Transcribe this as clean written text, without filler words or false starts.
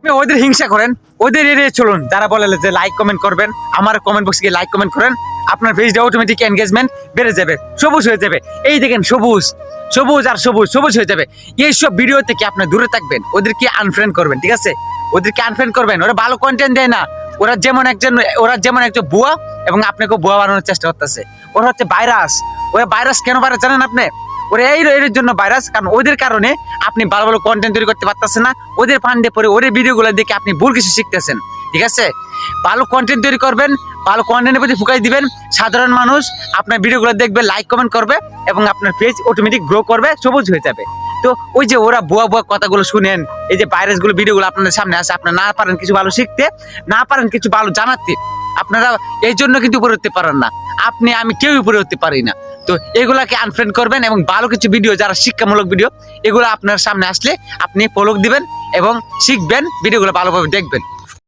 আপনি ওদের হিংসা করেন, ওদের এড়িয়ে চলুন। যারা বলে যে লাইক কমেন্ট করবেন, আমার কমেন্ট বক্সে গিয়ে লাইক কমেন্ট করেন, আপনার পেজটা অটোমেটিক এনগেজমেন্ট বেড়ে যাবে, সবুজ হয়ে যাবে। এই দেখেন সবুজ সবুজ আর সবুজ সবুজ হয়ে যাবে। এইসব ভিডিও থেকে আপনি দূরে থাকবেন, ওদেরকে আনফ্রেন্ড করবেন, ঠিক আছে? ওদেরকে আনফ্রেন্ড করবেন। ওরা ভালো কন্টেন্ট দেয় না। ওরা যেমন একজন বুয়া, এবং আপনাকে বুয়া বানানোর চেষ্টা করতেছে। ওরা হচ্ছে ভাইরাস। ওরা ভাইরাস কেন ভাইরাস জানেন আপনি? ওরা এর জন্য ভাইরাস, কারণ ওদের কারণে আপনি ভালো ভালো কন্টেন্ট তৈরি করতে পারতেছেন না। ওদের ফান্ডে পরে ওদের ভিডিওগুলো দেখে আপনি ভুল কিছু শিখতেছেন, ঠিক আছে? ভালো কন্টেন্ট তৈরি করবেন, ভালো কন্টেন্টের প্রতি ফোকাস দিবেন। সাধারণ মানুষ আপনার ভিডিওগুলো দেখবে, লাইক কমেন্ট করবে, এবং আপনার পেজ অটোমেটিক গ্রো করবে, সবুজ হয়ে যাবে। তো ওই যে ওরা বুয়া বুয়া কথাগুলো শুনেন, এই যে ভাইরাসগুলো ভিডিওগুলো আপনাদের সামনে আসে, আপনারা না পারেন কিছু ভালো শিখতে, না পারেন কিছু ভালো জানাতে, আপনারা এই জন্য কিন্তু উপরে উঠতে পারেন না। আমি কেউ উপরে উঠতে পারি না। তো এগুলাকে আনফ্রেন্ড করবেন, এবং ভালো কিছু ভিডিও যারা শিক্ষামূলক ভিডিও, এগুলো আপনার সামনে আসলে আপনি ফলো দিবেন এবং শিখবেন, ভিডিওগুলো ভালোভাবে দেখবেন।